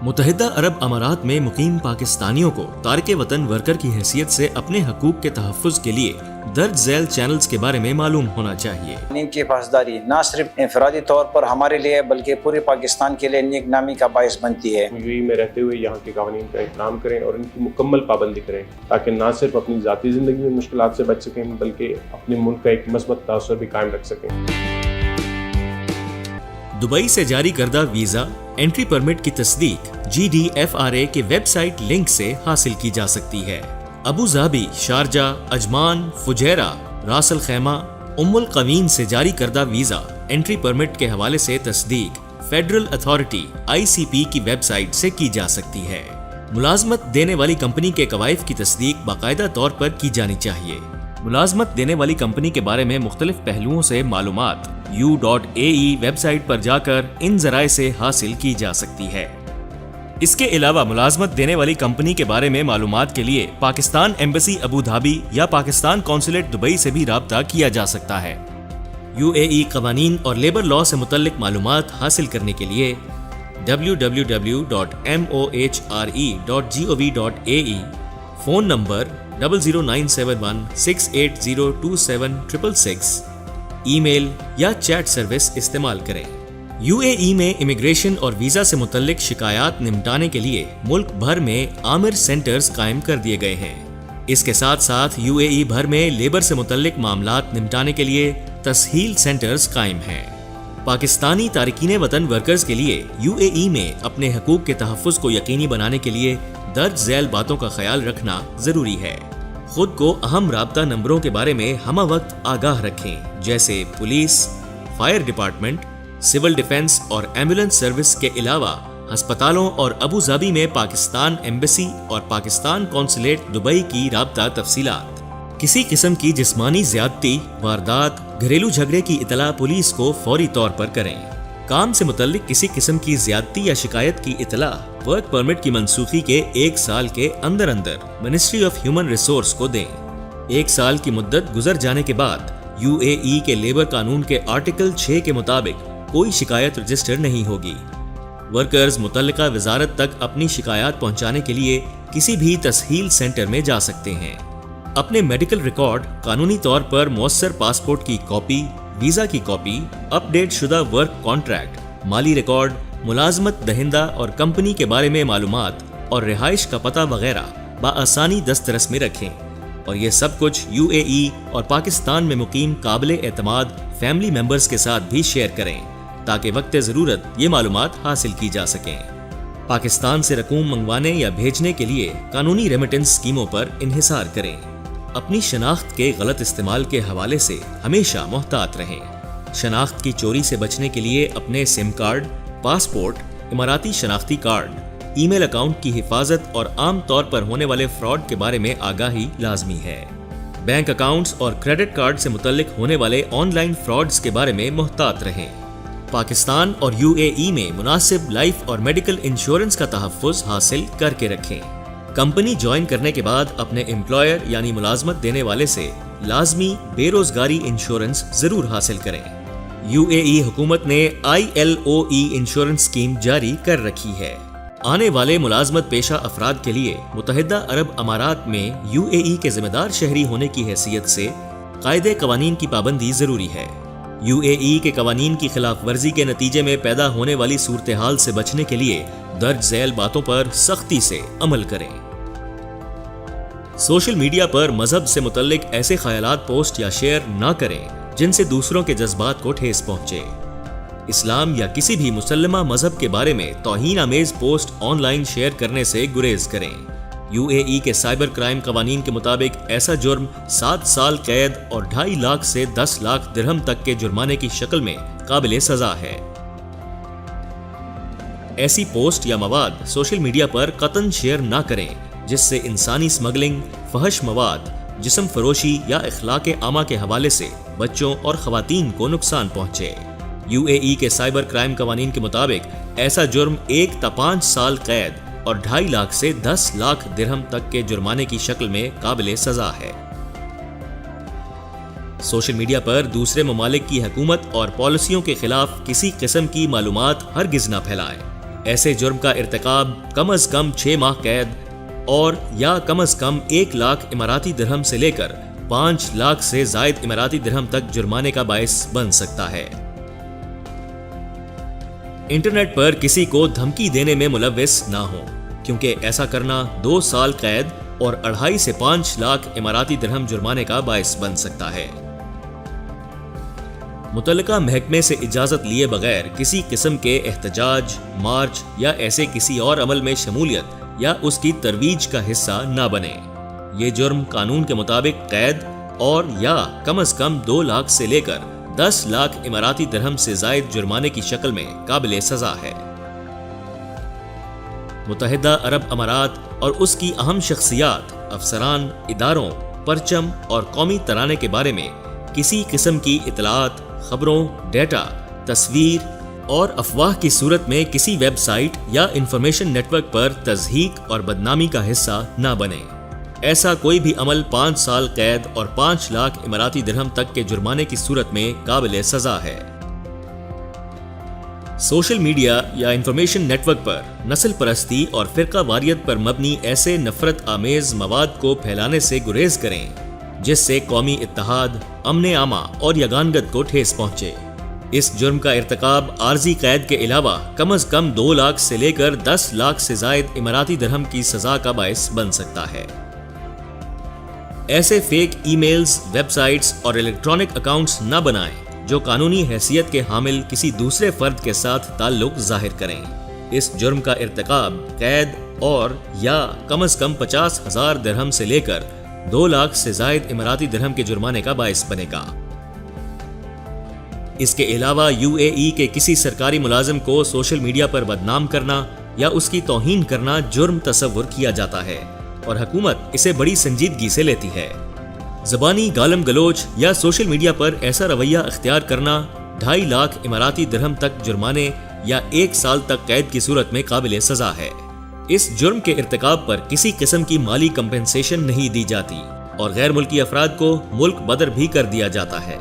متحدہ عرب امارات میں مقیم پاکستانیوں کو تارک وطن ورکر کی حیثیت سے اپنے حقوق کے تحفظ کے لیے درج ذیل چینلز کے بارے میں معلوم ہونا چاہیے۔ ان کی پاسداری نہ صرف انفرادی طور پر ہمارے لیے بلکہ پورے پاکستان کے لیے نیک نامی کا باعث بنتی ہے۔ UAE میں رہتے ہوئے یہاں کے قوانین کا احترام کریں اور ان کی مکمل پابندی کریں تاکہ نہ صرف اپنی ذاتی زندگی میں مشکلات سے بچ سکیں بلکہ اپنے ملک کا ایک مثبت تاثر بھی قائم رکھ سکیں۔ دبئی سے جاری کردہ ویزا انٹری پرمٹ کی تصدیق GDFRA کے ویب سائٹ لنک سے حاصل کی جا سکتی ہے۔ Abu Dhabi, Sharjah, Ajman, Fujairah, Ras al Khaimah, Umm al Quwain سے جاری کردہ ویزا انٹری پرمٹ کے حوالے سے تصدیق فیڈرل اتھارٹی ICP کی ویب سائٹ سے کی جا سکتی ہے۔ ملازمت دینے والی کمپنی کے کوائف کی تصدیق باقاعدہ طور پر کی جانی چاہیے۔ ملازمت دینے والی کمپنی کے بارے میں مختلف پہلوؤں سے معلومات U.AE ویب سائٹ پر جا کر ان ذرائع سے حاصل کی جا سکتی ہے۔ اس کے علاوہ ملازمت دینے والی کمپنی کے بارے میں معلومات کے لیے پاکستان ایمبیسی ابو دھابی یا پاکستان قونصلیٹ دبئی سے بھی رابطہ کیا جا سکتا ہے۔ UAE قوانین اور لیبر لاء سے متعلق معلومات حاصل کرنے کے لیے www.mohre.gov.ae، فون نمبر 0097168027666، ای میل یا چیٹ سروس استعمال کریں۔ UAE میں امیگریشن اور ویزا سے متعلق شکایات نمٹانے کے لیے ملک بھر میں عامر سینٹرز قائم کر دیے گئے ہیں۔ اس کے ساتھ ساتھ UAE بھر میں لیبر سے متعلق معاملات نمٹانے کے لیے تسہیل سینٹرز قائم ہیں۔ پاکستانی تارکین وطن ورکرز کے لیے UAE میں اپنے حقوق کے تحفظ کو یقینی بنانے کے لیے درج ذیل باتوں کا خیال رکھنا ضروری ہے۔ خود کو اہم رابطہ نمبروں کے بارے میں ہمہ وقت آگاہ رکھیں، جیسے police, fire department, civil defence اور ایمبولینس سروس کے علاوہ ہسپتالوں اور ابو ظہبی میں پاکستان ایمبیسی اور پاکستان قونصلیٹ دبئی کی رابطہ تفصیلات۔ کسی قسم کی جسمانی زیادتی، واردات، گھریلو جھگڑے کی اطلاع پولیس کو فوری طور پر کریں۔ کام سے متعلق کسی قسم کی زیادتی یا شکایت کی اطلاع ورک پرمٹ کی منسوخی کے 1 سال کے اندر منسٹری آف ہیومن ریسورس کو دیں۔ 1 سال کی مدت گزر جانے کے بعد UAE کے لیبر قانون کے آرٹیکل 6 کے مطابق کوئی شکایت رجسٹر نہیں ہوگی۔ ورکرز متعلقہ وزارت تک اپنی شکایات پہنچانے کے لیے کسی بھی تسہیل سینٹر میں جا سکتے ہیں۔ اپنے میڈیکل ریکارڈ، قانونی طور پر مؤثر پاسپورٹ کی کاپی، ویزا کی کاپی، اپ ڈیٹ شدہ ورک کانٹریکٹ، مالی ریکارڈ، ملازمت دہندہ اور کمپنی کے بارے میں معلومات اور رہائش کا پتہ وغیرہ بآسانی دسترس میں رکھیں، اور یہ سب کچھ UAE اور پاکستان میں مقیم قابل اعتماد فیملی ممبرز کے ساتھ بھی شیئر کریں تاکہ وقت ضرورت یہ معلومات حاصل کی جا سکیں۔ پاکستان سے رقوم منگوانے یا بھیجنے کے لیے قانونی ریمیٹنس اسکیموں پر انحصار کریں۔ اپنی شناخت کے غلط استعمال کے حوالے سے ہمیشہ محتاط رہیں۔ شناخت کی چوری سے بچنے کے لیے اپنے سم کارڈ، پاسپورٹ، اماراتی شناختی کارڈ، ای میل اکاؤنٹ کی حفاظت اور عام طور پر ہونے والے فراڈ کے بارے میں آگاہی لازمی ہے۔ بینک اکاؤنٹس اور کریڈٹ کارڈ سے متعلق ہونے والے آن لائن فراڈز کے بارے میں محتاط رہیں۔ پاکستان اور UAE میں مناسب لائف اور میڈیکل انشورنس کا تحفظ حاصل کر کے رکھیں۔ کمپنی جوائن کرنے کے بعد اپنے امپلائر یعنی ملازمت دینے والے سے لازمی بے روزگاری انشورنس ضرور حاصل کریں۔ UAE حکومت نے ILOE انشورنس اسکیم جاری کر رکھی ہے۔ آنے والے ملازمت پیشہ افراد کے لیے متحدہ عرب امارات میں UAE کے ذمہ دار شہری ہونے کی حیثیت سے قاعدے قوانین کی پابندی ضروری ہے۔ UAE کے قوانین کی خلاف ورزی کے نتیجے میں پیدا ہونے والی صورتحال سے بچنے کے لیے درج ذیل باتوں پر سختی سے عمل کریں۔ سوشل میڈیا پر مذہب سے متعلق ایسے خیالات پوسٹ یا شیئر نہ کریں جن سے دوسروں کے جذبات کو ٹھیس پہنچے۔ اسلام یا کسی بھی مسلمہ مذہب کے بارے میں توہین آمیز پوسٹ آن لائن شیئر کرنے سے گریز کریں۔ UAE کے سائبر کرائم قوانین کے مطابق ایسا جرم 7 سال قید اور 2.5 لاکھ سے 10 لاکھ درہم تک کے جرمانے کی شکل میں قابل سزا ہے۔ ایسی پوسٹ یا مواد سوشل میڈیا پر قطعاً شیئر نہ کریں جس سے انسانی سمگلنگ، فحش مواد، جسم فروشی یا اخلاق عامہ کے حوالے سے بچوں اور خواتین کو نقصان پہنچے۔ UAE کے سائبر کرائم قوانین کے مطابق ایسا جرم 1 تا 5 سال قید اور 2.5 لاکھ سے 10 لاکھ درہم تک کے جرمانے کی شکل میں قابل سزا ہے۔ سوشل میڈیا پر دوسرے ممالک کی حکومت اور پالیسیوں کے خلاف کسی قسم کی معلومات ہرگز نہ پھیلائیں۔ ایسے جرم کا ارتکاب کم از کم 6 ماہ قید اور یا کم از کم 1 لاکھ اماراتی درہم سے لے کر 5 لاکھ سے زائد اماراتی درہم تک جرمانے کا باعث بن سکتا ہے۔ انٹرنیٹ پر کسی کو دھمکی دینے میں ملوث نہ ہو، کیونکہ ایسا کرنا 2 سال قید اور 2.5 سے 5 لاکھ اماراتی درہم جرمانے کا باعث بن سکتا ہے۔ متعلقہ محکمے سے اجازت لیے بغیر کسی قسم کے احتجاج، مارچ یا ایسے کسی اور عمل میں شمولیت یا اس کی ترویج کا حصہ نہ بنے۔ یہ جرم قانون کے مطابق قید اور یا کم از کم 2 لاکھ سے لے کر 10 لاکھ اماراتی درہم سے زائد جرمانے کی شکل میں قابل سزا ہے۔ متحدہ عرب امارات اور اس کی اہم شخصیات، افسران، اداروں، پرچم اور قومی ترانے کے بارے میں کسی قسم کی اطلاعات، خبروں، ڈیٹا، تصویر اور افواہ کی صورت میں کسی ویب سائٹ یا انفارمیشن نیٹ ورک پر تضحیک اور بدنامی کا حصہ نہ بنے۔ ایسا کوئی بھی عمل 5 سال قید اور 5 لاکھ اماراتی درہم تک کے جرمانے کی صورت میں قابل سزا ہے۔ سوشل میڈیا یا انفارمیشن نیٹ ورک پر نسل پرستی اور فرقہ واریت پر مبنی ایسے نفرت آمیز مواد کو پھیلانے سے گریز کریں جس سے قومی اتحاد، امن عامہ اور یگانگت کو ٹھیس پہنچے۔ اس جرم کا ارتکاب عارضی قید کے علاوہ کم از کم 2 لاکھ سے لے کر 10 لاکھ سے زائد اماراتی درہم کی سزا کا باعث بن سکتا ہے۔ ایسے fake e mails, web sites اور الیکٹرانک اکاؤنٹس نہ بنائیں جو قانونی حیثیت کے حامل کسی دوسرے فرد کے ساتھ تعلق ظاہر کریں۔ اس جرم کا ارتکاب قید اور یا کم از کم 50,000 درہم سے لے کر 2 لاکھ سے زائد اماراتی درہم کے جرمانے کا باعث بنے گا۔ اس کے علاوہ UAE کے کسی سرکاری ملازم کو سوشل میڈیا پر بدنام کرنا یا اس کی توہین کرنا جرم تصور کیا جاتا ہے اور حکومت اسے بڑی سنجیدگی سے لیتی ہے۔ زبانی گالم گلوچ یا سوشل میڈیا پر ایسا رویہ اختیار کرنا 2.5 لاکھ اماراتی درہم تک جرمانے یا 1 سال تک قید کی صورت میں قابل سزا ہے۔ اس جرم کے ارتکاب پر کسی قسم کی مالی کمپنسیشن نہیں دی جاتی اور غیر ملکی افراد کو ملک بدر بھی کر دیا جاتا ہے۔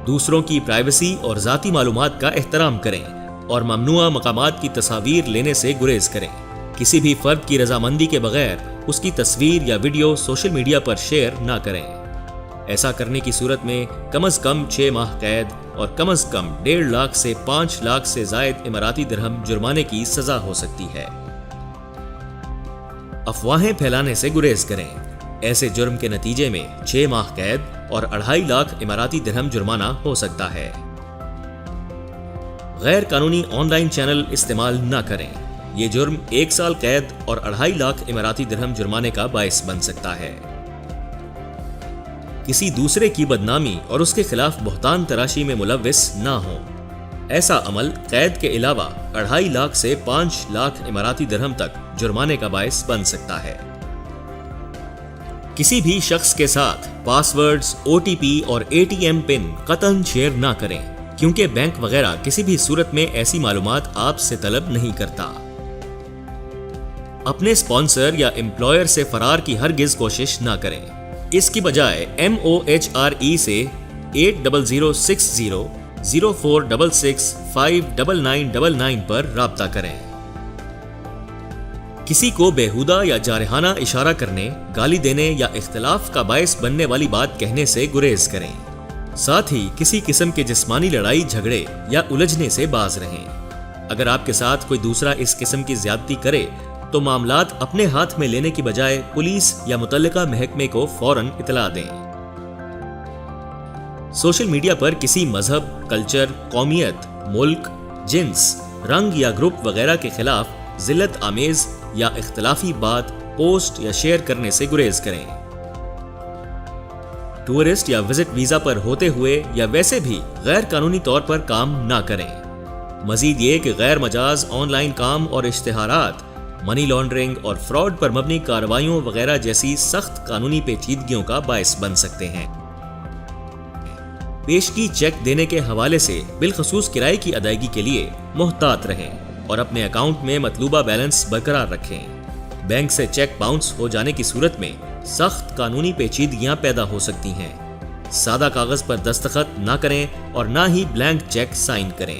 دوسروں کی پرائیویسی اور ذاتی معلومات کا احترام کریں اور ممنوعہ مقامات کی تصاویر لینے سے گریز کریں۔ کسی بھی فرد کی رضامندی کے بغیر اس کی تصویر یا ویڈیو سوشل میڈیا پر شیئر نہ کریں۔ ایسا کرنے کی صورت میں کم از کم 6 ماہ قید اور کم از کم 1.5 لاکھ سے 5 لاکھ سے زائد اماراتی درہم جرمانے کی سزا ہو سکتی ہے۔ افواہیں پھیلانے سے گریز کریں۔ ایسے جرم کے نتیجے میں 6 ماہ قید اور 2.5 لاکھ اماراتی درہم جرمانہ ہو سکتا ہے۔ غیر قانونی آن لائن چینل استعمال نہ کریں۔ یہ جرم 1 سال قید اور 2.5 لاکھ اماراتی درہم جرمانے کا باعث بن سکتا ہے۔ کسی دوسرے کی بدنامی اور اس کے خلاف بہتان تراشی میں ملوث نہ ہوں۔ ایسا عمل قید کے علاوہ 2.5 لاکھ سے 5 لاکھ اماراتی درہم تک جرمانے کا باعث بن سکتا ہے۔ کسی بھی شخص کے ساتھ پاس ورڈز، OTP اور ATM پن قطعاً شیئر نہ کریں، کیونکہ بینک وغیرہ کسی بھی صورت میں ایسی معلومات آپ سے طلب نہیں کرتا۔ اپنے اسپانسر یا امپلائر سے فرار کی ہرگز کوشش نہ کریں۔ اس کی بجائے MOHRE سے 8060 0466 59999 پر رابطہ کریں۔ کسی کو بیہودہ یا جارحانہ اشارہ کرنے، گالی دینے یا اختلاف کا باعث بننے والی بات کہنے سے گریز کریں۔ ساتھ ہی کسی قسم کے جسمانی لڑائی جھگڑے یا الجھنے سے باز رہیں۔ اگر آپ کے ساتھ کوئی دوسرا اس قسم کی زیادتی کرے تو معاملات اپنے ہاتھ میں لینے کی بجائے پولیس یا متعلقہ محکمے کو فوراً اطلاع دیں۔ سوشل میڈیا پر کسی مذہب، کلچر، قومیت، ملک، جنس، رنگ یا گروپ وغیرہ کے خلاف ذلت آمیز یا اختلافی بات پوسٹ یا شیئر کرنے سے گریز کریں۔ ٹورسٹ یا وزٹ ویزا پر ہوتے ہوئے یا ویسے بھی غیر قانونی طور پر کام نہ کریں۔ مزید یہ کہ غیر مجاز آن لائن کام اور اشتہارات منی لانڈرنگ اور فراڈ پر مبنی کارروائیوں وغیرہ جیسی سخت قانونی پیچیدگیوں کا باعث بن سکتے ہیں۔ پیشگی چیک دینے کے حوالے سے بالخصوص کرائے کی ادائیگی کے لیے محتاط رہیں اور اپنے اکاؤنٹ میں مطلوبہ بیلنس برقرار رکھیں۔ بینک سے چیک باؤنس ہو جانے کی صورت میں سخت قانونی پیچیدگیاں پیدا ہو سکتی ہیں۔ سادہ کاغذ پر دستخط نہ کریں اور نہ ہی بلینک چیک سائن کریں۔